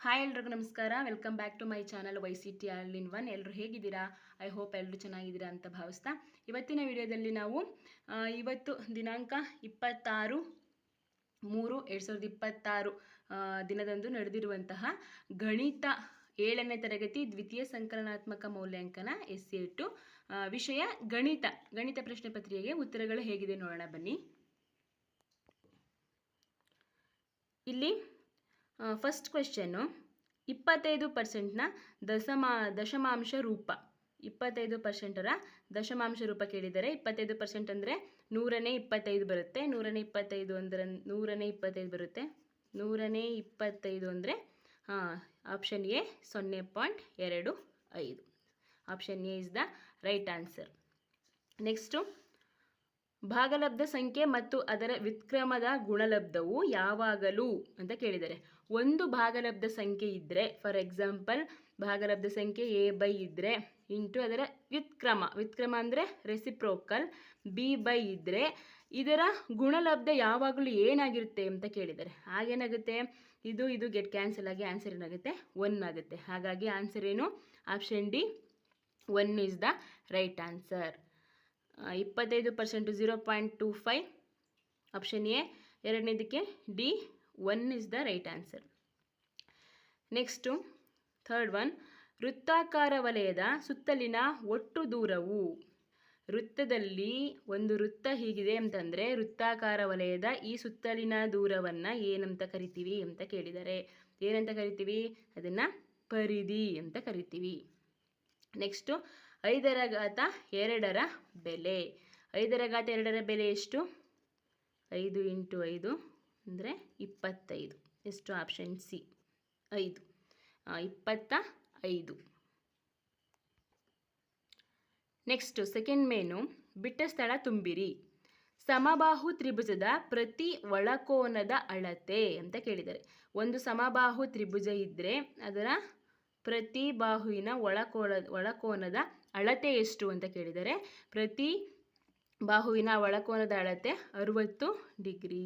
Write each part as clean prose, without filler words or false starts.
Hi ಎಲ್ರಿಗೂ ನಮಸ್ಕಾರ. Welcome back to my channel YCT all in one. ಎಲ್ಲರೂ ಹೇಗಿದ್ದೀರಾ? ಐ ಹೋಪ್ ಎಲ್ಲರೂ ಚೆನ್ನಾಗಿದ್ದೀರಾ ಅಂತ ಭಾವಿಸ್ತಾ ಇವತ್ತಿನ ವಿಡಿಯೋದಲ್ಲಿ ನಾವು ಇವತ್ತು ದಿನಾಂಕ 26/3/2026 ದಿನದಂದು ನಡೆದಿರುವಂತಹ ಗಣಿತ 7ನೇ ತರಗತಿ ದ್ವಿತೀಯ ಸಂಕಲನಾತ್ಮಕ ಮೌಲ್ಯಾಂಕನ SA2 ವಿಷಯ ಗಣಿತ ಪ್ರಶ್ನೆ ಪತ್ರಿಕೆಗೆ ಉತ್ತರಗಳು ಹೇಗಿದೆ ನೋಡೋಣ ಬನ್ನಿ. ಇಲ್ಲಿ ಫಸ್ಟ್ ಕ್ವೆಶ್ಚನ್ನು 25%ನ ದಶಮಾಂಶ ರೂಪ 25%ರ ದಶಮಾಂಶ ರೂಪ ಕೇಳಿದರೆ 25% ಅಂದರೆ 100ನೇ 25 ಬರುತ್ತೆ. 100ನೇ 25 ಅಂದರೆ 100ನೇ 25 ಬರುತ್ತೆ. 100ನೇ 25 ಅಂದರೆ option A 0.25. Option A is the right answer. Next ಭಾಗಲಬ್ಧ ಸಂಖ್ಯೆ ಮತ್ತು ಅದರ ವ್ಯುತ್ಕ್ರಮದ ಗುಣಲಬ್ಧವು ಯಾವಾಗಲೂ ಅಂತ ಕೇಳಿದ್ದಾರೆ. ಒಂದು ಭಾಗಲಬ್ಧ ಸಂಖ್ಯೆ ಇದ್ದರೆ, ಫಾರ್ ಎಕ್ಸಾಂಪಲ್ ಭಾಗಲಬ್ಧ ಸಂಖ್ಯೆ a/, ಇದ್ದರೆ ಇಂಟು ಅದರ ವ್ಯುತ್ಕ್ರಮ ಅಂದರೆ ರೆಸಿಪ್ರೋಕಲ್ b/, ಇದ್ದರೆ ಇದರ ಗುಣಲಬ್ಧ ಯಾವಾಗಲೂ ಏನಾಗಿರುತ್ತೆ ಅಂತ ಕೇಳಿದ್ದಾರೆ. ಆಗೇನಾಗುತ್ತೆ, ಇದು ಗೆಟ್ ಕ್ಯಾನ್ಸಲ್ ಆಗಿ ಆನ್ಸರ್ ಏನಾಗುತ್ತೆ 1 ಆಗುತ್ತೆ. ಹಾಗಾಗಿ ಆನ್ಸರ್ ಏನು? Option D 1 is the right answer. 25% 0.25 option A. ಎರಡನೇದಕ್ಕೆ D 1 is the right answer. Next third one, ವೃತ್ತಾಕಾರ ವಲಯದ ಸುತ್ತಲಿನ ಒಟ್ಟು ದೂರವು. ವೃತ್ತದಲ್ಲಿ ಒಂದು ವೃತ್ತ ಹೀಗಿದೆ ಅಂತಂದರೆ ವೃತ್ತಾಕಾರ ವಲಯದ ಈ ಸುತ್ತಲಿನ ದೂರವನ್ನು ಏನಂತ ಕರಿತೀವಿ ಅಂತ ಕೇಳಿದ್ದಾರೆ. ಏನಂತ ಕರಿತೀವಿ? ಅದನ್ನು ಪರಿಧಿ ಅಂತ ಕರಿತೀವಿ. ನೆಕ್ಸ್ಟು 5^2 ಬೆಲೆ. 5^2 ಬೆಲೆ ಎಷ್ಟು? 5 × 5 ಅಂದರೆ 25. ಎಷ್ಟು? Option C 5. 25. Next second main, ಬಿಟ್ಟ ಸ್ಥಳ ತುಂಬಿರಿ. ಸಮಬಾಹು ತ್ರಿಭುಜದ ಪ್ರತಿ ಒಳಕೋನದ ಅಳತೆ ಅಂತ ಕೇಳಿದ್ದಾರೆ. ಒಂದು ಸಮಬಾಹು ತ್ರಿಭುಜ ಇದ್ದರೆ ಅದರ ಪ್ರತಿ ಬಾಹುವಿನ ಒಳಕೋನದ ಅಳತೆ ಎಷ್ಟು ಅಂತ ಕೇಳಿದರೆ ಪ್ರತಿ ಬಾಹುವಿನ ಒಳಕೋನದ ಅಳತೆ 60 ಡಿಗ್ರಿ.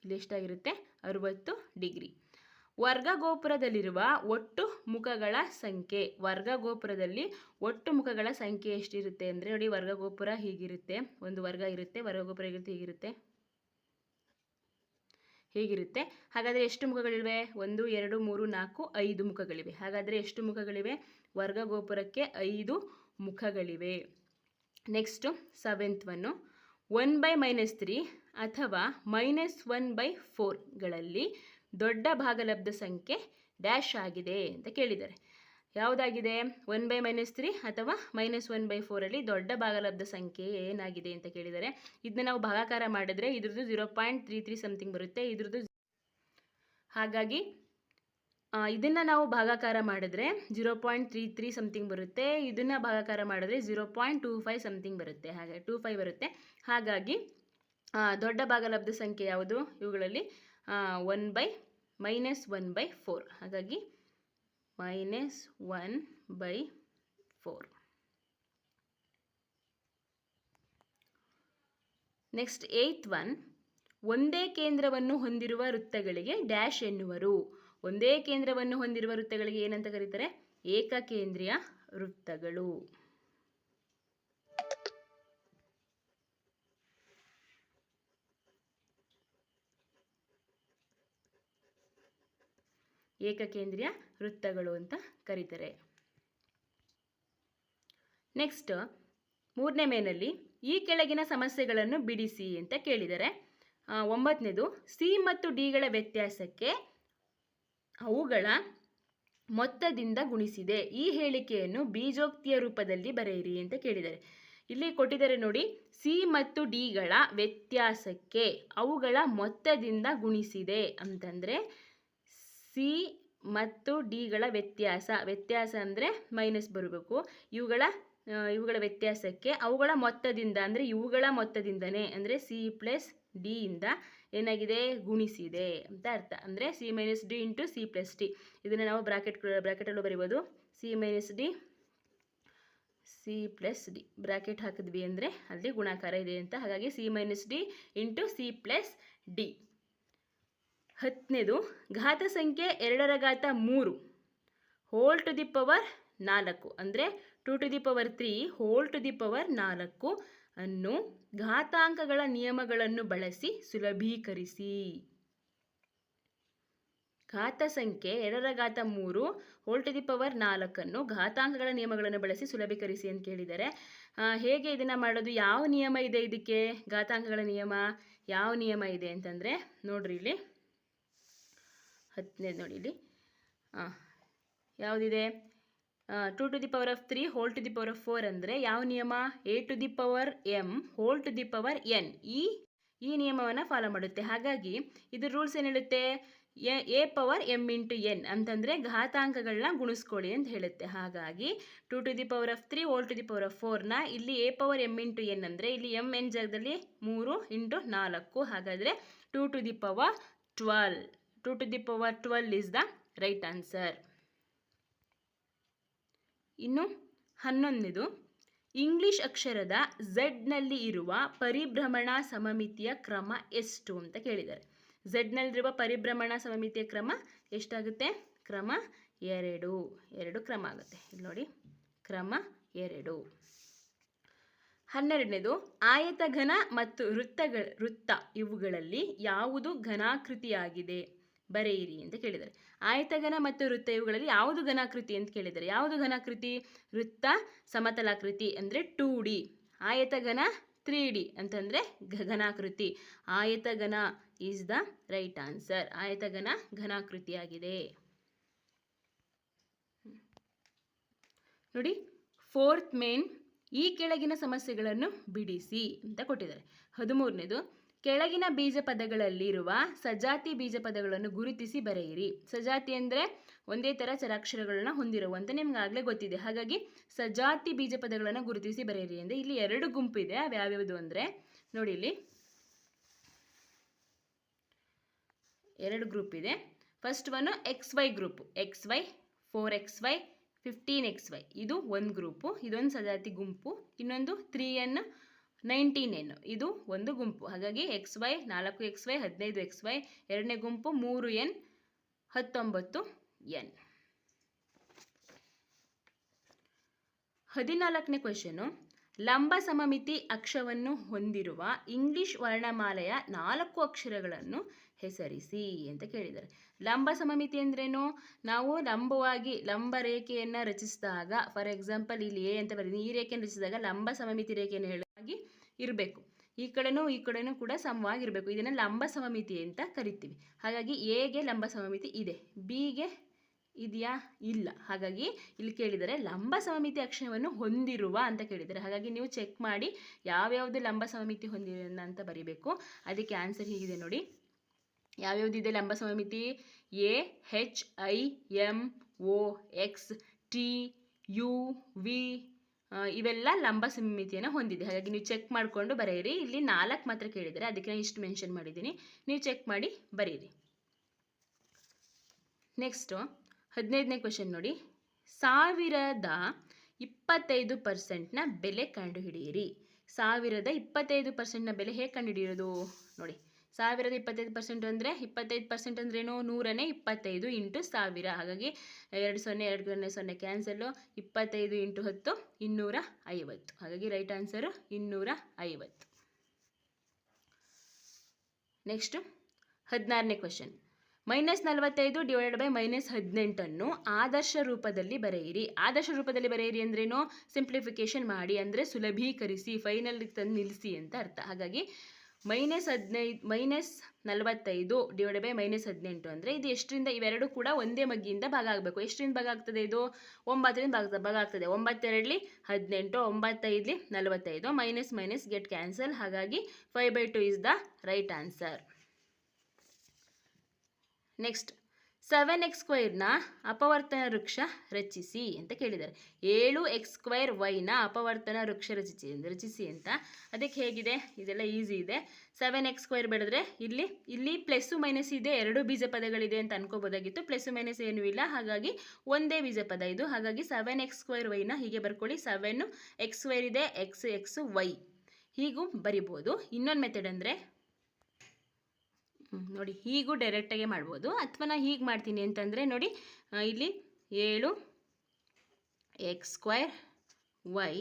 ಇಲ್ಲಿ ಎಷ್ಟಾಗಿರುತ್ತೆ? 60 ಡಿಗ್ರಿ. ವರ್ಗಗೋಪುರದಲ್ಲಿರುವ ಒಟ್ಟು ಮುಖಗಳ ಸಂಖ್ಯೆ. ವರ್ಗಗೋಪುರದಲ್ಲಿ ಒಟ್ಟು ಮುಖಗಳ ಸಂಖ್ಯೆ ಎಷ್ಟಿರುತ್ತೆ ಅಂದರೆ ನೋಡಿ, ವರ್ಗಗೋಪುರ ಹೀಗಿರುತ್ತೆ. ಒಂದು ವರ್ಗ ಇರುತ್ತೆ, ವರ್ಗಗೋಪುರ ಹೀಗಿರುತ್ತೆ. ಹಾಗಾದರೆ ಎಷ್ಟು ಮುಖಗಳಿವೆ? 1 2 3 4 5 ಮುಖಗಳಿವೆ. ಹಾಗಾದರೆ ಎಷ್ಟು ಮುಖಗಳಿವೆ? ವರ್ಗಗೋಪುರಕ್ಕೆ 5 ಮುಖಗಳಿವೆ. ನೆಕ್ಸ್ಟು ಸೆವೆಂತ್ ಒನ್ನು, 1/-3 ಅಥವಾ -1/4ಗಳಲ್ಲಿ ದೊಡ್ಡ ಭಾಗಲಬ್ಧ ಸಂಖ್ಯೆ ಡ್ಯಾಶ್ ಆಗಿದೆ ಅಂತ ಕೇಳಿದ್ದಾರೆ. ಯಾವುದಾಗಿದೆ? 1/-3 ಅಥವಾ -1/4ಅಲ್ಲಿ ದೊಡ್ಡ ಭಾಗಲಬ್ಧ ಸಂಖ್ಯೆ ಏನಾಗಿದೆ ಅಂತ ಕೇಳಿದ್ದಾರೆ. ಇದನ್ನ ನಾವು ಭಾಗಾಕಾರ ಮಾಡಿದ್ರೆ ಇದ್ರದ್ದು 0.33 ಸಮಥಿಂಗ್ ಬರುತ್ತೆ. ಇದ್ರದ್ದು ಹಾಗಾಗಿ ಇದನ್ನು ನಾವು ಭಾಗಾಕಾರ ಮಾಡಿದ್ರೆ 0.33 ಸಮಥಿಂಗ್ ಬರುತ್ತೆ. ಇದನ್ನು ಭಾಗಾಕಾರ ಮಾಡಿದ್ರೆ 0.25 ಸಮಥಿಂಗ್ ಬರುತ್ತೆ. ಹಾಗಾಗಿ 25 ಬರುತ್ತೆ. ಹಾಗಾಗಿ ದೊಡ್ಡ ಭಾಗಲಬ್ಧ ಸಂಖ್ಯೆ ಯಾವುದು? ಇವುಗಳಲ್ಲಿ -1/4. ಹಾಗಾಗಿ -1/4. ನೆಕ್ಸ್ಟ್ ಏಯ್ತ್ ಒನ್, ಒಂದೇ ಕೇಂದ್ರವನ್ನು ಹೊಂದಿರುವ ವೃತ್ತಗಳಿಗೆ ಡ್ಯಾಶ್ ಎನ್ನುವರು. ಒಂದೇ ಕೇಂದ್ರವನ್ನು ಹೊಂದಿರುವ ವೃತ್ತಗಳಿಗೆ ಏನಂತ ಕರೀತಾರೆ? ಏಕಕೇಂದ್ರೀಯ ವೃತ್ತಗಳು. ಏಕಕೇಂದ್ರೀಯ ವೃತ್ತಗಳು ಅಂತ ಕರೀತಾರೆ. ನೆಕ್ಸ್ಟ್ ಮೂರನೇ ಮೇನಲ್ಲಿ ಈ ಕೆಳಗಿನ ಸಮಸ್ಯೆಗಳನ್ನು ಬಿಡಿಸಿ ಅಂತ ಕೇಳಿದರೆ 9ನೇದು, ಸಿ ಮತ್ತು ಡಿಗಳ ವ್ಯತ್ಯಾಸಕ್ಕೆ ಅವುಗಳ ಮೊತ್ತದಿಂದ ಗುಣಿಸಿದೆ. ಈ ಹೇಳಿಕೆಯನ್ನು ಬೀಜೋಕ್ತಿಯ ರೂಪದಲ್ಲಿ ಬರೆಯಿರಿ ಅಂತ ಕೇಳಿದ್ದಾರೆ. ಇಲ್ಲಿ ಕೊಟ್ಟಿದ್ದಾರೆ ನೋಡಿ, ಸಿ ಮತ್ತು ಡಿಗಳ ವ್ಯತ್ಯಾಸಕ್ಕೆ ಅವುಗಳ ಮೊತ್ತದಿಂದ ಗುಣಿಸಿದೆ ಅಂತಂದರೆ ಸಿ ಮತ್ತು ಡಿಗಳ ವ್ಯತ್ಯಾಸ ಅಂದರೆ ಮೈನಸ್ ಬರಬೇಕು. ಇವುಗಳ ವ್ಯತ್ಯಾಸಕ್ಕೆ ಅವುಗಳ ಮೊತ್ತದಿಂದ ಅಂದರೆ ಇವುಗಳ ಮೊತ್ತದಿಂದನೇ ಅಂದರೆ ಸಿ ಪ್ಲಸ್ ಡಿ ಇಂದ ಏನಾಗಿದೆ? ಗುಣಿಸಿದೆ ಅಂತ ಅರ್ಥ. ಅಂದರೆ ಸಿ - ಡಿ × ಸಿ + ಡಿ. ಇದನ್ನು ನಾವು ಬ್ರಾಕೆಟಲ್ಲೂ ಬರೀಬೋದು. C - D C + D bracket ಹಾಕಿದ್ವಿ ಅಂದರೆ ಅಲ್ಲಿ ಗುಣಾಕಾರ ಇದೆ ಅಂತ. ಹಾಗಾಗಿ ಸಿ - ಡಿ × ಸಿ + ಡಿ. 10ನೇದು ಘಾತ ಸಂಖ್ಯೆ 2 ಹೋಲ್ ಟು ದಿ ಪವರ್ 4 ಅಂದರೆ 2 to the power 3 whole to the ಪವರ್ 4 ಅನ್ನು ಘಾತಾಂಕಗಳ ನಿಯಮಗಳನ್ನು ಬಳಸಿ ಸುಲಭೀಕರಿಸಿ. ಘಾತ ಸಂಖ್ಯೆ 2 ಹೋಲ್ ಟು ದಿ ಪವರ್ 4 ಅನ್ನು ಘಾತಾಂಕಗಳ ನಿಯಮಗಳನ್ನು ಬಳಸಿ ಸುಲಭೀಕರಿಸಿ ಅಂತ ಕೇಳಿದ್ದಾರೆ. ಹೇಗೆ ಇದನ್ನು ಮಾಡೋದು, ಯಾವ ನಿಯಮ ಇದೆ ಇದಕ್ಕೆ? ಘಾತಾಂಕಗಳ ನಿಯಮ ಯಾವ ನಿಯಮ ಇದೆ ಅಂತಂದರೆ ನೋಡ್ರಿ ಇಲ್ಲಿ 10ನೇದು ನೋಡಿ ಇಲ್ಲಿ ಯಾವುದಿದೆ, 2 to the power of 3 whole to the power of 4 ಅಂದರೆ ಯಾವ ನಿಯಮ? a to the power m whole to the power n. ಈ ನಿಯಮವನ್ನು ಫಾಲೋ ಮಾಡುತ್ತೆ. ಹಾಗಾಗಿ ಇದು ರೂಲ್ಸ್ ಏನು ಹೇಳುತ್ತೆ? a power m into n ಅಂತಂದರೆ ಘಾತಾಂಕಗಳನ್ನ ಗುಣಿಸ್ಕೊಳ್ಳಿ ಅಂತ ಹೇಳುತ್ತೆ. ಹಾಗಾಗಿ 2 to the power of 3 whole to the power of 4ನ ಇಲ್ಲಿ a power m into n ಅಂದರೆ ಇಲ್ಲಿ m n ಜಾಗದಲ್ಲಿ 3 ಇಂಟು 4. ಹಾಗಾದರೆ 2 to the power 12. 2 to the power 12 is the right answer. ಇನ್ನು 11ನೇದು ಇಂಗ್ಲಿಷ್ ಅಕ್ಷರದ ಝಡ್ನಲ್ಲಿ ಇರುವ ಪರಿಭ್ರಮಣ ಸಮಮಿತಿಯ ಕ್ರಮ ಎಷ್ಟು ಅಂತ ಕೇಳಿದ್ದಾರೆ. ಝಡ್ನಲ್ಲಿರುವ ಪರಿಭ್ರಮಣ ಸಮಮಿತಿಯ ಕ್ರಮ ಎಷ್ಟಾಗುತ್ತೆ? ಕ್ರಮ 2 ಕ್ರಮ ಆಗುತ್ತೆ. ಇಲ್ಲಿ ನೋಡಿ ಕ್ರಮ 2. 12ನೇದು ಆಯತಘನ ಮತ್ತು ವೃತ್ತ ಇವುಗಳಲ್ಲಿ ಯಾವುದು ಘನಾಕೃತಿಯಾಗಿದೆ ಬರೆಯಿರಿ ಅಂತ ಕೇಳಿದ್ದಾರೆ. ಆಯತಘನ ಮತ್ತು ವೃತ್ತ ಇವುಗಳಲ್ಲಿ ಯಾವುದು ಘನಾಕೃತಿ ಅಂತ ಕೇಳಿದ್ದಾರೆ. ಯಾವುದು ಘನಾಕೃತಿ? ವೃತ್ತ ಸಮತಲಾಕೃತಿ ಅಂದರೆ 2D, ಆಯತಘನ 3D ಅಂತಂದರೆ ಘನಾಕೃತಿ. ಆಯತಘನ ಈಸ್ ದ ರೈಟ್ ಆನ್ಸರ್. ಆಯತಘನ ಘನಾಕೃತಿಯಾಗಿದೆ. ನೋಡಿ 4th ಮೇನ್ ಈ ಕೆಳಗಿನ ಸಮಸ್ಯೆಗಳನ್ನು ಬಿಡಿಸಿ ಅಂತ ಕೊಟ್ಟಿದ್ದಾರೆ. 13ನೇದು ಕೆಳಗಿನ ಬೀಜ ಪದಗಳಲ್ಲಿರುವ ಸಜಾತಿ ಬೀಜ ಪದಗಳನ್ನು ಗುರುತಿಸಿ ಬರೆಯಿರಿ. ಸಜಾತಿ ಅಂದರೆ ಒಂದೇ ಥರ ಚರಾಕ್ಷರಗಳನ್ನ ಹೊಂದಿರುವಂತೆ ನಿಮ್ಗೆ ಆಗಲೇ ಗೊತ್ತಿದೆ. ಹಾಗಾಗಿ ಸಜಾತಿ ಬೀಜ ಪದಗಳನ್ನು ಗುರುತಿಸಿ ಬರೆಯಿರಿ ಅಂದರೆ ಇಲ್ಲಿ 2 ಗುಂಪು ಇದೆ. ಯಾವ್ಯಾವುದು ಅಂದರೆ ನೋಡಿ ಇಲ್ಲಿ 2 ಗ್ರೂಪ್ ಇದೆ. First one XY group, XY 4XY 15XY ಇದು ಒಂದು ಗ್ರೂಪು, ಇದೊಂದು ಸಜಾತಿ ಗುಂಪು. ಇನ್ನೊಂದು 3N 19N ಇದು ಒಂದು ಗುಂಪು. ಹಾಗಾಗಿ XY 4XY 15XY ಎರಡನೇ ಗುಂಪು 3N 19N. 14ನೇ ಕ್ವೆಶ್ಚನು ಲಂಬ ಸಮಮಿತಿ ಅಕ್ಷವನ್ನು ಹೊಂದಿರುವ ಇಂಗ್ಲಿಷ್ ವರ್ಣಮಾಲೆಯ 4 ಅಕ್ಷರಗಳನ್ನು ಹೆಸರಿಸಿ ಅಂತ ಕೇಳಿದ್ದಾರೆ. ಲಂಬ ಸಮಮಿತಿ ಅಂದ್ರೇನು? ನಾವು ಲಂಬ ರೇಖೆಯನ್ನು ರಚಿಸಿದಾಗ, ಫಾರ್ ಎಕ್ಸಾಂಪಲ್ ಇಲ್ಲಿ ಎ ಅಂತ ಬರೀತೀನಿ, ಈ ರೇಖೆಯನ್ನು ರಚಿಸಿದಾಗ ಲಂಬ ಸಮಮಿತಿ ರೇಖೆಯನ್ನು ಹೇಳಾಗಿ ಇರಬೇಕು. ಈ ಕಡೆನೂ ಕೂಡ ಸಮವಾಗಿರಬೇಕು. ಇದನ್ನು ಲಂಬ ಸಮಮಿತಿ ಅಂತ ಕರಿತೀವಿ. ಹಾಗಾಗಿ ಎಗೆ ಲಂಬ ಸಮಮಿತಿ ಇದೆ, ಬಿಗೆ ಇದೆಯಾ? ಇಲ್ಲ. ಹಾಗಾಗಿ ಇಲ್ಲಿ ಕೇಳಿದರೆ ಲಂಬ ಸಮಮಿತಿ ಅಕ್ಷವನ್ನು ಹೊಂದಿರುವ ಅಂತ ಕೇಳಿದ್ದಾರೆ. ಹಾಗಾಗಿ ನೀವು ಚೆಕ್ ಮಾಡಿ ಯಾವ್ಯಾವುದು ಲಂಬ ಸಮಮಿತಿ ಹೊಂದಿರೋಣ ಅಂತ ಬರೀಬೇಕು. ಅದಕ್ಕೆ ಆನ್ಸರ್ ಹೀಗಿದೆ ನೋಡಿ. ಯಾವ್ಯಾವುದಿದೆ ಲಂಬ ಸಮಮಿತಿ? A H I M O X T U V ಇವೆಲ್ಲ ಲಂಬ ಸಮಮಿತಿಯನ್ನು ಹೊಂದಿದೆ. ಹಾಗಾಗಿ ನೀವು ಚೆಕ್ ಮಾಡಿಕೊಂಡು ಬರೆಯಿರಿ. ಇಲ್ಲಿ 4 ಮಾತ್ರ ಕೇಳಿದರೆ, ಅದಕ್ಕೆ ನಾನು ಇಷ್ಟು ಮೆನ್ಷನ್ ಮಾಡಿದ್ದೀನಿ. ನೀವು ಚೆಕ್ ಮಾಡಿ ಬರೀರಿ. ನೆಕ್ಸ್ಟು 15ನೇ ಕ್ವೆಶ್ಚನ್ ನೋಡಿ. 25% ಬೆಲೆ ಕಂಡುಹಿಡಿಯಿರಿ. 25% ಬೆಲೆ ಹೇಗೆ ಕಂಡುಹಿಡಿಯೋದು ನೋಡಿ. 25% ಅಂದರೆ 25% ಅಂದ್ರೇನು? 100ನೇ 25 ಇಂಟು 1000. ಹಾಗಾಗಿ 2 0 2 0 ಕ್ಯಾನ್ಸಲ್ಲು. 25 ಇಂಟು 10 250. ಹಾಗಾಗಿ ರೈಟ್ ಆನ್ಸರು 250. ನೆಕ್ಸ್ಟು 16ನೇ ಕ್ವೆಶ್ಚನ್. -45 ಡಿವೈಡೆಡ್ ಬೈ -18 ಆದರ್ಶ ರೂಪದಲ್ಲಿ ಬರೆಯಿರಿ. ಆದರ್ಶ ರೂಪದಲ್ಲಿ ಬರೆಯಿರಿ ಅಂದ್ರೇನು? ಸಿಂಪ್ಲಿಫಿಕೇಶನ್ ಮಾಡಿ ಅಂದರೆ ಸುಲಭೀಕರಿಸಿ, ಫೈನಲ್ ತಂದು ನಿಲ್ಲಿಸಿ ಅಂತ ಅರ್ಥ. ಹಾಗಾಗಿ -45 ಡಿವೈಡೆಡ್ ಬೈ -18 ಅಂದರೆ ಇದು ಎಷ್ಟರಿಂದ? ಇವೆರಡು ಕೂಡ ಒಂದೇ ಮಗ್ಗಿಯಿಂದ ಭಾಗ ಆಗಬೇಕು. ಎಷ್ಟರಿಂದ ಭಾಗ ಆಗ್ತದೆ? ಇದು 9ರಿಂದ ಭಾಗ ಆಗ್ತದೆ. 9 2 18, 9 5 45, ಮೈನಸ್ ಗೆಟ್ ಕ್ಯಾನ್ಸಲ್. ಹಾಗಾಗಿ 5/2 is the right answer. Next 7x² ಅಪವರ್ತನ ವೃಕ್ಷ ರಚಿಸಿ ಅಂತ ಕೇಳಿದ್ದಾರೆ. 7x²y ಅಪವರ್ತನ ವೃಕ್ಷ ರಚಿಸಿ ಅಂತ. ಅದಕ್ಕೆ ಹೇಗಿದೆ? ಇದೆಲ್ಲ ಈಸಿ ಇದೆ. 7x² ಬೆಳೆದ್ರೆ ಇಲ್ಲಿ ಪ್ಲಸ್ಸು ಮೈನಸ್ ಇದೆ, 2 ಬೀಜ ಪದಗಳಿದೆ ಅಂತ ಅನ್ಕೋಬೋದಾಗಿತ್ತು. ಪ್ಲಸ್ಸು ಮೈನಸ್ ಏನೂ ಇಲ್ಲ, ಹಾಗಾಗಿ ಒಂದೇ ಬೀಜ ಪದ ಇದು. ಹಾಗಾಗಿ 7x²y ಹೀಗೆ ಬರ್ಕೊಳ್ಳಿ. 7x² ಇದೆ, x y ಹೀಗೂ ಬರಿಬೋದು. ಇನ್ನೊಂದು ಮೆಥಡ್ ಅಂದರೆ ನೋಡಿ ಹೀಗೂ ಡೈರೆಕ್ಟಾಗೆ ಮಾಡ್ಬೋದು, ಅಥವಾ ನಾನು ಹೀಗೆ ಮಾಡ್ತೀನಿ ಅಂತಂದರೆ ನೋಡಿ ಇಲ್ಲಿ 7x²y,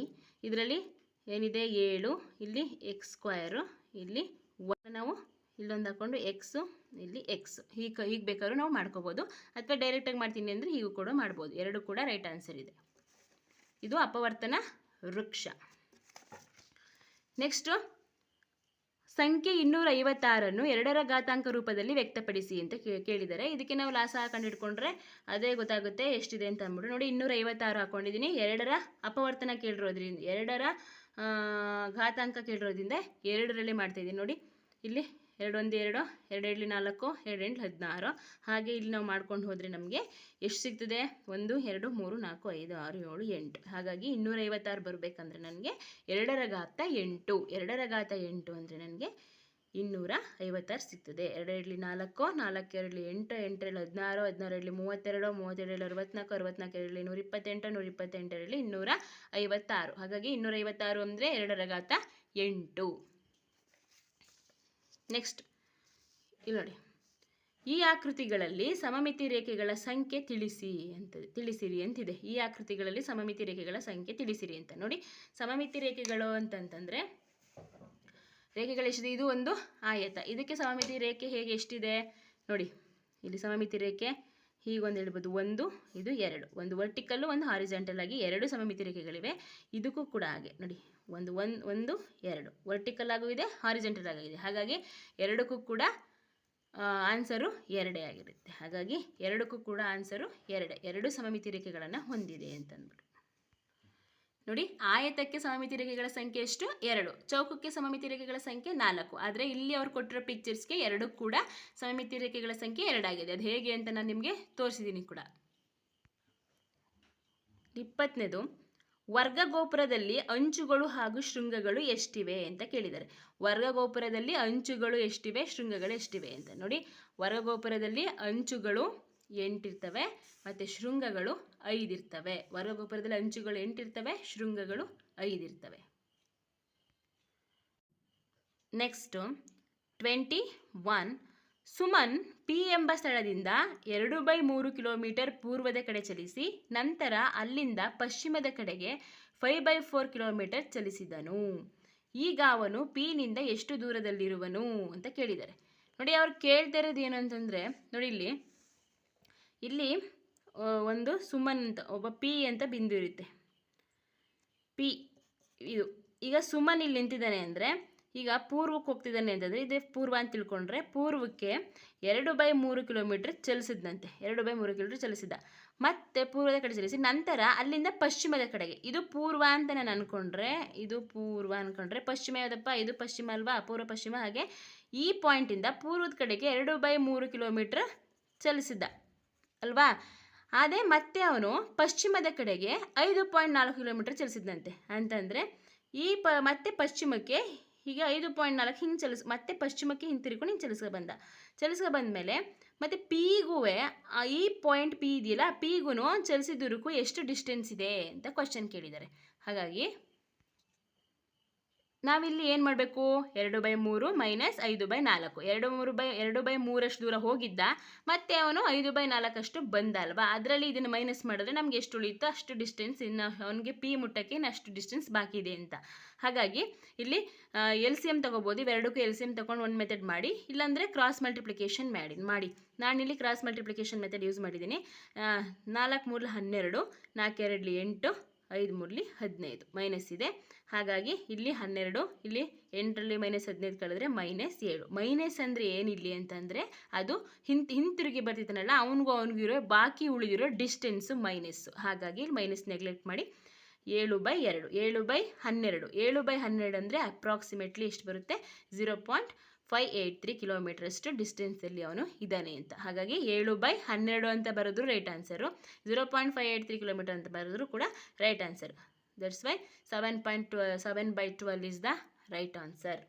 ಇದರಲ್ಲಿ ಏನಿದೆ 7, ಇಲ್ಲಿ x², ಇಲ್ಲಿ ನಾವು ಇಲ್ಲೊಂದು ಹಾಕ್ಕೊಂಡು ಎಕ್ಸು, ಇಲ್ಲಿ ಎಕ್ಸ್, ಹೀಗೆ ಬೇಕಾದ್ರೂ ನಾವು ಮಾಡ್ಕೋಬೋದು, ಅಥವಾ ಡೈರೆಕ್ಟಾಗಿ ಮಾಡ್ತೀನಿ ಅಂದರೆ ಹೀಗೂ ಕೂಡ ಮಾಡ್ಬೋದು. ಎರಡು ಕೂಡ ರೈಟ್ ಆನ್ಸರ್ ಇದೆ. ಇದು ಅಪವರ್ತನ ವೃಕ್ಷ. ನೆಕ್ಸ್ಟು ಸಂಖ್ಯೆ 256 2ರ ಘಾತಾಂಕ ರೂಪದಲ್ಲಿ ವ್ಯಕ್ತಪಡಿಸಿ ಅಂತ ಕೇಳಿದ್ದಾರೆ. ಇದಕ್ಕೆ ನಾವು ಲಾಸ ಕಂಡುಹಿಡ್ಕೊಂಡ್ರೆ ಅದೇ ಗೊತ್ತಾಗುತ್ತೆ ಎಷ್ಟಿದೆ ಅಂತ ಅಂದ್ಬಿಟ್ಟು. ನೋಡಿ 256 ಹಾಕೊಂಡಿದ್ದೀನಿ. 2ರ ಅಪವರ್ತನ ಕೇಳಿರೋದ್ರಿಂದ, 2ರ ಘಾತಾಂಕ ಕೇಳಿರೋದ್ರಿಂದ 2ರಲ್ಲಿ ಮಾಡ್ತಾಯಿದ್ದೀನಿ. ನೋಡಿ ಇಲ್ಲಿ 2 1 2, 2 2 4, 2 8 16. ಹಾಗೆ ಇಲ್ಲಿ ನಾವು ಮಾಡ್ಕೊಂಡು ಹೋದರೆ ನಮಗೆ ಎಷ್ಟು ಸಿಗ್ತದೆ? 1 2 3 4 5 6 7 8. ಹಾಗಾಗಿ 256 ಬರಬೇಕಂದ್ರೆ ನನಗೆ 2ರ ಘಾತ 8, 2ರ ಘಾತ 8 ಅಂದರೆ ನನಗೆ 256 ಸಿಗ್ತದೆ. 2 2 4, 4 2 8, 8 2 16, 16 32, 32 64, 64 128, 128 256. ಹಾಗಾಗಿ 256 ಅಂದರೆ 2ರ ಘಾತ 8. ನೆಕ್ಸ್ಟ್ ಇಲ್ಲಿ ನೋಡಿ, ಈ ಆಕೃತಿಗಳಲ್ಲಿ ಸಮಮಿತಿ ರೇಖೆಗಳ ಸಂಖ್ಯೆ ತಿಳಿಸಿರಿ ಅಂತಿದೆ. ಈ ಆಕೃತಿಗಳಲ್ಲಿ ಸಮಮಿತಿ ರೇಖೆಗಳ ಸಂಖ್ಯೆ ತಿಳಿಸಿರಿ ಅಂತ. ನೋಡಿ ಸಮಮಿತಿ ರೇಖೆಗಳು ಅಂತಂತಂದರೆ ರೇಖೆಗಳು ಎಷ್ಟಿದೆ? ಇದು ಒಂದು ಆಯತ, ಇದಕ್ಕೆ ಸಮಮಿತಿ ರೇಖೆ ಹೇಗೆ ಎಷ್ಟಿದೆ ನೋಡಿ. ಇಲ್ಲಿ ಸಮಮಿತಿ ರೇಖೆ ಹೀಗೊಂದು ಹೇಳ್ಬೋದು, 1 ಇದು 2, ಒಂದು ವರ್ಟಿಕಲ್ಲು ಒಂದು ಹಾರಿಜಾಂಟಲ್ ಆಗಿ 2 ಸಮಮಿತಿ ರೇಖೆಗಳಿವೆ. ಇದಕ್ಕೂ ಕೂಡ ಹಾಗೆ ನೋಡಿ, 1 1 2 ವರ್ಟಿಕಲ್ ಆಗೂ ಇದೆ, ಹಾರಿಜಾಂಟಲ್ ಆಗಿದೆ. ಹಾಗಾಗಿ ಎರಡಕ್ಕೂ ಕೂಡ ಆನ್ಸರು 2 ಆಗಿರುತ್ತೆ. ಹಾಗಾಗಿ ಎರಡಕ್ಕೂ ಕೂಡ ಆನ್ಸರು 2, 2 ಸಮಮಿತಿ ರೇಖೆಗಳನ್ನು ಹೊಂದಿದೆ ಅಂತಂದ್ಬಿಟ್ಟು. ನೋಡಿ ಆಯತಕ್ಕೆ ಸಮಮಿತಿ ರೇಖೆಗಳ ಸಂಖ್ಯೆ ಎಷ್ಟು? 2, ಚೌಕಕ್ಕೆ ಸಮಮಿತಿ ರೇಖೆಗಳ ಸಂಖ್ಯೆ 4. ಆದರೆ ಇಲ್ಲಿ ಅವ್ರು ಕೊಟ್ಟಿರೋ ಪಿಕ್ಚರ್ಸ್ಗೆ 2 ಕೂಡ ಸಮಮಿತಿ ರೇಖೆಗಳ ಸಂಖ್ಯೆ 2 ಆಗಿದೆ. ಅದು ಹೇಗೆ ಅಂತ ನಾನು ನಿಮಗೆ ತೋರಿಸಿದ್ದೀನಿ ಕೂಡ. 20ನೇದು, ವರ್ಗಗೋಪುರದಲ್ಲಿ ಅಂಚುಗಳು ಹಾಗೂ ಶೃಂಗಗಳು ಎಷ್ಟಿವೆ ಅಂತ ಕೇಳಿದ್ದಾರೆ. ವರ್ಗಗೋಪುರದಲ್ಲಿ ಅಂಚುಗಳು ಎಷ್ಟಿವೆ, ಶೃಂಗಗಳು ಎಷ್ಟಿವೆ ಅಂತ. ನೋಡಿ ವರ್ಗಗೋಪುರದಲ್ಲಿ ಅಂಚುಗಳು 8 ಇರ್ತವೆ ಮತ್ತು ಶೃಂಗಗಳು 5 ಇರ್ತವೆ. ವರ್ಗಗೋಪುರದಲ್ಲಿ ಅಂಚುಗಳು 8 ಇರ್ತವೆ, ಶೃಂಗಗಳು 5 ಇರ್ತವೆ. ನೆಕ್ಸ್ಟು 21, ಸುಮನ್ ಪಿ ಎಂಬ ಸ್ಥಳದಿಂದ 2/3 ಕಿಲೋಮೀಟರ್ ಪೂರ್ವದ ಕಡೆ ಚಲಿಸಿ ನಂತರ ಅಲ್ಲಿಂದ ಪಶ್ಚಿಮದ ಕಡೆಗೆ 5/4 ಕಿಲೋಮೀಟರ್ ಚಲಿಸಿದನು. ಈಗ ಅವನು ಪಿನಿಂದ ಎಷ್ಟು ದೂರದಲ್ಲಿರುವನು ಅಂತ ಕೇಳಿದ್ದಾರೆ. ನೋಡಿ ಅವ್ರು ಕೇಳ್ತಾ ಇರೋದು ಏನು ಅಂತಂದರೆ ನೋಡಿ ಇಲ್ಲಿ ಒಂದು ಸುಮನ್ ಅಂತ ಒಬ್ಬ ಪಿ ಅಂತ ಬಿಂದು ಇರುತ್ತೆ. ಪಿ ಇದು ಈಗ ಸುಮನ್ ಇಲ್ಲಿ ನಿಂತಿದ್ದಾನೆ ಅಂದರೆ ಈಗ ಪೂರ್ವಕ್ಕೆ ಹೋಗ್ತಿದ್ದಾನೆ ಅಂತಂದರೆ ಇದೇ ಪೂರ್ವ ಅಂತ ತಿಳ್ಕೊಂಡ್ರೆ ಪೂರ್ವಕ್ಕೆ 2/3 ಕಿಲೋಮೀಟರ್ ಚಲಿಸಿದಂತೆ. 2/3 ಕಿಲೋಮೀಟರ್ ಚಲಿಸಿದ, ಮತ್ತೆ ಪೂರ್ವದ ಕಡೆ ಚಲಿಸಿ ನಂತರ ಅಲ್ಲಿಂದ ಪಶ್ಚಿಮದ ಕಡೆಗೆ. ಇದು ಪೂರ್ವ ಅಂತ ನಾನು ಅಂದ್ಕೊಂಡ್ರೆ, ಇದು ಪೂರ್ವ ಅಂದ್ಕೊಂಡ್ರೆ ಪಶ್ಚಿಮ ಯಾವುದಪ್ಪ? ಇದು ಪಶ್ಚಿಮ ಅಲ್ವಾ? ಪೂರ್ವ ಪಶ್ಚಿಮ. ಹಾಗೆ ಈ ಪಾಯಿಂಟಿಂದ ಪೂರ್ವದ ಕಡೆಗೆ 2/3 ಕಿಲೋಮೀಟರ್ ಚಲಿಸಿದ್ದ ಅಲ್ವಾ? ಅದೇ ಮತ್ತೆ ಅವನು ಪಶ್ಚಿಮದ ಕಡೆಗೆ 5.4 ಕಿಲೋಮೀಟರ್ ಚಲಿಸಿದಂತೆ. ಅಂತಂದರೆ ಈ ಮತ್ತೆ ಪಶ್ಚಿಮಕ್ಕೆ ಹೀಗೆ 5.4 ಹಿಂಗೆ ಮತ್ತೆ ಪಶ್ಚಿಮಕ್ಕೆ ಹಿಂತಿರ್ಕೊಂಡು ಹಿಂಗೆ ಚಲಿಸ್ಕೊ ಬಂದಮೇಲೆ ಮತ್ತು ಪಿಗೂ ಈ ಪಾಯಿಂಟ್ ಪಿ ಇದೆಯಲ್ಲ, ಪಿಗೂ ಚಲಿಸಿದೂರಕ್ಕೂ ಎಷ್ಟು ಡಿಸ್ಟೆನ್ಸ್ ಇದೆ ಅಂತ ಕ್ವಶನ್ ಕೇಳಿದ್ದಾರೆ. ಹಾಗಾಗಿ ನಾವಿಲ್ಲಿ ಏನು ಮಾಡಬೇಕು? 2/3 ಮೈನಸ್ 5/4. 2/3 ದೂರ ಹೋಗಿದ್ದ, ಮತ್ತೆ ಅವನು 5/4 ಬಂದ ಅಲ್ವಾ? ಅದರಲ್ಲಿ ಇದನ್ನು ಮೈನಸ್ ಮಾಡಿದ್ರೆ ನಮ್ಗೆ ಎಷ್ಟು ಉಳಿಯುತ್ತೋ ಅಷ್ಟು ಡಿಸ್ಟೆನ್ಸ್, ಇನ್ನು ಅವನಿಗೆ ಪಿ ಮುಟ್ಟಕ್ಕೆ ಅಷ್ಟು ಡಿಸ್ಟೆನ್ಸ್ ಬಾಕಿ ಇದೆ ಅಂತ. ಹಾಗಾಗಿ ಇಲ್ಲಿ LCM ತೊಗೋಬೋದು. ಇವೆರಡಕ್ಕೂ LCM ತೊಗೊಂಡು ಒಂದು ಮೆಥಡ್ ಮಾಡಿ, ಇಲ್ಲಾಂದರೆ ಕ್ರಾಸ್ ಮಲ್ಟಿಪ್ಲಿಕೇಶನ್ ಮಾಡಿ. ನಾನಿಲ್ಲಿ ಕ್ರಾಸ್ ಮಲ್ಟಿಪ್ಲಿಕೇಶನ್ ಮೆಥಡ್ ಯೂಸ್ ಮಾಡಿದ್ದೀನಿ. 4 3 12, 4 2 8, 5 3 15 ಮೈನಸ್ ಇದೆ. ಹಾಗಾಗಿ ಇಲ್ಲಿ 12, ಇಲ್ಲಿ 8ರಲ್ಲಿ -15 ಕಳೆದ್ರೆ -7. ಮೈನಸ್ ಅಂದರೆ ಏನಿಲ್ಲಿ ಅಂತಂದರೆ ಅದು ಹಿಂತಿರುಗಿ ಬರ್ತಿದ್ದಾನಲ್ಲ, ಅವನಿಗಿರೋ ಬಾಕಿ ಉಳಿದಿರೋ ಡಿಸ್ಟೆನ್ಸು ಮೈನಸ್ಸು. ಹಾಗಾಗಿ ಇಲ್ಲಿ ಮೈನಸ್ ನೆಗ್ಲೆಕ್ಟ್ ಮಾಡಿ 7/2, 7/12. 7/12 ಅಂದರೆ ಅಪ್ರಾಕ್ಸಿಮೇಟ್ಲಿ ಎಷ್ಟು ಬರುತ್ತೆ? 0.583 ಕಿಲೋಮೀಟರ್ ಅಷ್ಟು ಡಿಸ್ಟೆನ್ಸಲ್ಲಿ ಅವನು ಇದ್ದಾನೆ ಅಂತ. ಹಾಗಾಗಿ 7/12 ಅಂತ ಬರೋದು ರೈಟ್ ಆನ್ಸರು. 0.583 ಕಿಲೋಮೀಟರ್ ಅಂತ ಬರೋದು ಕೂಡ right answer. That's why 7/12 is the right answer.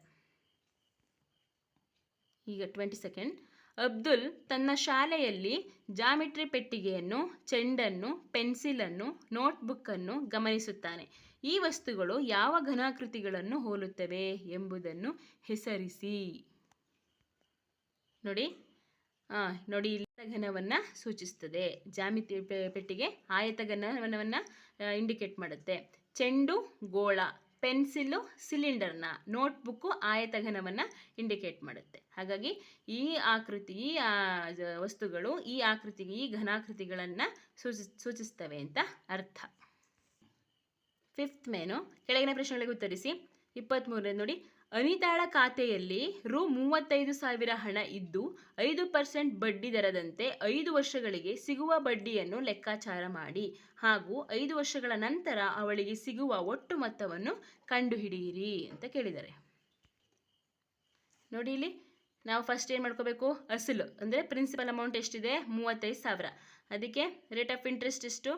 ಈಗ 22nd, ಅಬ್ದುಲ್ ತನ್ನ ಶಾಲೆಯಲ್ಲಿ ಜಾಮಿಟ್ರಿ ಪೆಟ್ಟಿಗೆಯನ್ನು, ಚೆಂಡನ್ನು, ಪೆನ್ಸಿಲನ್ನು, ನೋಟ್ಬುಕ್ಕನ್ನು ಗಮನಿಸುತ್ತಾನೆ. ಈ ವಸ್ತುಗಳು ಯಾವ ಘನಾಕೃತಿಗಳನ್ನು ಹೋಲುತ್ತವೆ ಎಂಬುದನ್ನು ಹೆಸರಿಸಿ. ನೋಡಿ ನೋಡಿ ಇಲ್ಲಿ ಘನವನ್ನು ಸೂಚಿಸ್ತದೆ. ಜಾಮಿತಿ ಪೆಟ್ಟಿಗೆ ಆಯತ ಘನವನ್ನು ಇಂಡಿಕೇಟ್ ಮಾಡುತ್ತೆ. ಚೆಂಡು ಗೋಳ, ಪೆನ್ಸಿಲ್ಲು ಸಿಲಿಂಡರ್ನ, ನೋಟ್ಬುಕ್ಕು ಆಯತ ಘನವನ್ನು ಇಂಡಿಕೇಟ್ ಮಾಡುತ್ತೆ. ಹಾಗಾಗಿ ಈ ಆಕೃತಿ ಈ ವಸ್ತುಗಳು ಈ ಆಕೃತಿಗೆ ಈ ಘನಾಕೃತಿಗಳನ್ನು ಸೂಚಿಸ್ತವೆ ಅಂತ ಅರ್ಥ. 5th ಮೇನು ಕೆಳಗಿನ ಪ್ರಶ್ನೆಗಳಿಗೆ ಉತ್ತರಿಸಿ. 23 ನೋಡಿ, ಅನಿತಾಳ ಖಾತೆಯಲ್ಲಿ ರು. 35,000 ಹಣ ಇದ್ದು 5% ಬಡ್ಡಿ ದರದಂತೆ 5 ವರ್ಷಗಳಿಗೆ ಸಿಗುವ ಬಡ್ಡಿಯನ್ನು ಲೆಕ್ಕಾಚಾರ ಮಾಡಿ ಹಾಗೂ 5 ವರ್ಷಗಳ ನಂತರ ಅವಳಿಗೆ ಸಿಗುವ ಒಟ್ಟು ಮೊತ್ತವನ್ನು ಕಂಡುಹಿಡಿಯಿರಿ ಅಂತ ಕೇಳಿದ್ದಾರೆ. ನೋಡಿ ಇಲ್ಲಿ ನಾವು ಫಸ್ಟ್ ಏನು ಮಾಡ್ಕೋಬೇಕು, ಅಸಲು ಅಂದರೆ ಪ್ರಿನ್ಸಿಪಲ್ ಅಮೌಂಟ್ ಎಷ್ಟಿದೆ 35,000, ಅದಕ್ಕೆ ರೇಟ್ ಆಫ್ ಇಂಟ್ರೆಸ್ಟ್ ಎಷ್ಟು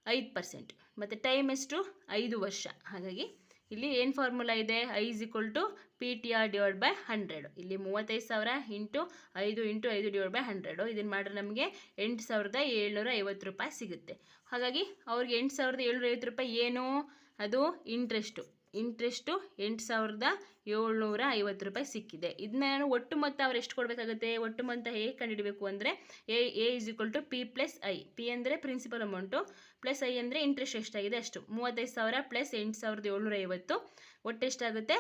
5%, ಮತ್ತು ಟೈಮ್ ಎಷ್ಟು 5 ವರ್ಷ. ಹಾಗಾಗಿ ಇಲ್ಲಿ ಏನು ಫಾರ್ಮುಲಾ ಇದೆ, I = PTR / 100. ಇಲ್ಲಿ 35,000 × 5 × 5 / 100. ಇದನ್ನು ಮಾಡಿದ್ರೆ ನಮಗೆ 8,750 ರೂಪಾಯಿ ಸಿಗುತ್ತೆ. ಹಾಗಾಗಿ ಅವ್ರಿಗೆ 8,750 ರೂಪಾಯಿ ಏನು, ಅದು ಇಂಟ್ರೆಸ್ಟು 8,750 ರೂಪಾಯಿ ಸಿಕ್ಕಿದೆ. ಇದನ್ನ ನಾನು ಒಟ್ಟು ಮೊತ್ತ ಅವ್ರು ಎಷ್ಟು ಕೊಡಬೇಕಾಗುತ್ತೆ, ಒಟ್ಟು ಮೊತ್ತ ಹೇಗೆ ಕಂಡುಹಿಡಬೇಕು ಅಂದರೆ A = P + I. P ಅಂದರೆ ಪ್ರಿನ್ಸಿಪಲ್ ಅಮೌಂಟು ಪ್ಲಸ್ I ಅಂದರೆ ಇಂಟ್ರೆಸ್ಟ್ ಎಷ್ಟಾಗಿದೆ ಅಷ್ಟು. 35,000 + 8,750 ಒಟ್ಟು ಎಷ್ಟಾಗುತ್ತೆ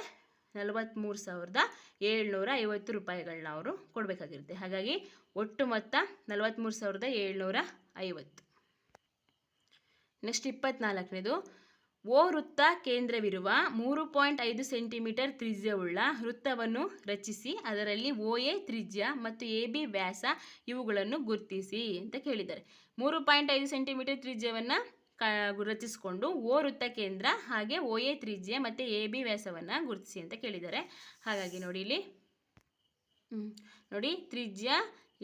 43,750 ರೂಪಾಯಿಗಳನ್ನ ಅವರು ಕೊಡಬೇಕಾಗಿರುತ್ತೆ. ಹಾಗಾಗಿ ಒಟ್ಟು ಮೊತ್ತ 43,750. ನೆಕ್ಸ್ಟ್ 24ನೇದು, ಓ ವೃತ್ತ ಕೇಂದ್ರವಿರುವ 3.5 ಸೆಂಟಿಮೀಟರ್ ತ್ರಿಜ್ಯವುಳ್ಳ ವೃತ್ತವನ್ನು ರಚಿಸಿ ಅದರಲ್ಲಿ OA ತ್ರಿಜ್ಯ ಮತ್ತು AB ವ್ಯಾಸ ಇವುಗಳನ್ನು ಗುರುತಿಸಿ ಅಂತ ಕೇಳಿದ್ದಾರೆ. 3.5 ಸೆಂಟಿಮೀಟರ್ ತ್ರಿಜ್ಯವನ್ನು ರಚಿಸಿಕೊಂಡು ಓ ವೃತ್ತ ಕೇಂದ್ರ ಹಾಗೆ OA ತ್ರಿಜ್ಯ ಮತ್ತು AB ವ್ಯಾಸವನ್ನು ಗುರುತಿಸಿ ಅಂತ ಕೇಳಿದ್ದಾರೆ. ಹಾಗಾಗಿ ನೋಡಿ ಇಲ್ಲಿ ನೋಡಿ ತ್ರಿಜ್ಯ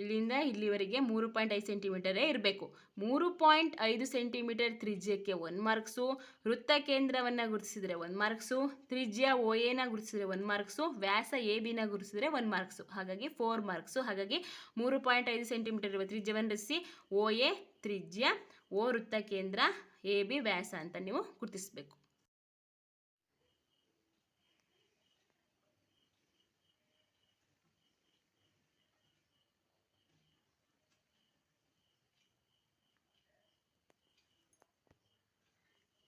ಇಲ್ಲಿಂದ ಇಲ್ಲಿವರೆಗೆ 3.5 ಸೆಂಟಿಮೀಟರೇ ಇರಬೇಕು. 3.5 ಸೆಂಟಿಮೀಟರ್ ತ್ರಿಜ್ಯಕ್ಕೆ 1 ಮಾರ್ಕ್ಸು, ವೃತ್ತ ಕೇಂದ್ರವನ್ನು ಗುರುತಿಸಿದರೆ 1 ಮಾರ್ಕ್ಸು, ತ್ರಿಜ್ಯ OAನ ಗುರುತಿಸಿದರೆ 1 ಮಾರ್ಕ್ಸು, ವ್ಯಾಸ ABನ ಗುರುತಿಸಿದರೆ 1 ಮಾರ್ಕ್ಸು. ಹಾಗಾಗಿ 4 ಮಾರ್ಕ್ಸು. ಹಾಗಾಗಿ 3.5 ಸೆಂಟಿಮೀಟರ್ ಇರುವ ತ್ರಿಜ್ಯವನ್ನು ರಚಿಸಿ OA ತ್ರಿಜ್ಯ, O ವೃತ್ತ ಕೇಂದ್ರ, AB ವ್ಯಾಸ ಅಂತ ನೀವು ಗುರುತಿಸಬೇಕು.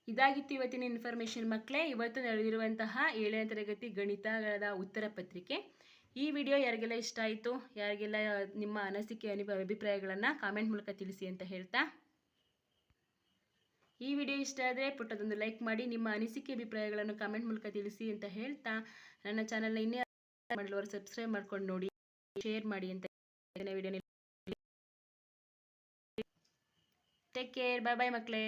ಇದಾಗಿತ್ತು ಇವತ್ತಿನ ಇನ್ಫಾರ್ಮೇಷನ್ ಮಕ್ಕಳೇ. ಇವತ್ತು ನಡೆದಿರುವಂತಹ 7ನೇ ತರಗತಿ ಗಣಿತದ ಉತ್ತರ ಪತ್ರಿಕೆ. ಈ ವಿಡಿಯೋ ಯಾರಿಗೆಲ್ಲ ಇಷ್ಟ ಆಯಿತು, ಯಾರಿಗೆಲ್ಲ ನಿಮ್ಮ ಅನಿಸಿಕೆ ಅಭಿಪ್ರಾಯಗಳನ್ನು ಕಾಮೆಂಟ್ ಮೂಲಕ ತಿಳಿಸಿ ಅಂತ ಹೇಳ್ತಾ, ಈ ವಿಡಿಯೋ ಇಷ್ಟ ಆದರೆ ಪುಟ್ಟದೊಂದು ಲೈಕ್ ಮಾಡಿ, ನಿಮ್ಮ ಅನಿಸಿಕೆ ಅಭಿಪ್ರಾಯಗಳನ್ನು ಕಾಮೆಂಟ್ ಮೂಲಕ ತಿಳಿಸಿ ಅಂತ ಹೇಳ್ತಾ, ನನ್ನ ಚಾನಲ್ನ ಇನ್ನೇ ಮಾಡಲವರು ಸಬ್ಸ್ಕ್ರೈಬ್ ಮಾಡ್ಕೊಂಡು ನೋಡಿ, ಶೇರ್ ಮಾಡಿ ಅಂತ ವಿಡಿಯೋ. ಟೇಕ್ ಕೇರ್, ಬಾಯ್ ಬಾಯ್ ಮಕ್ಕಳೇ.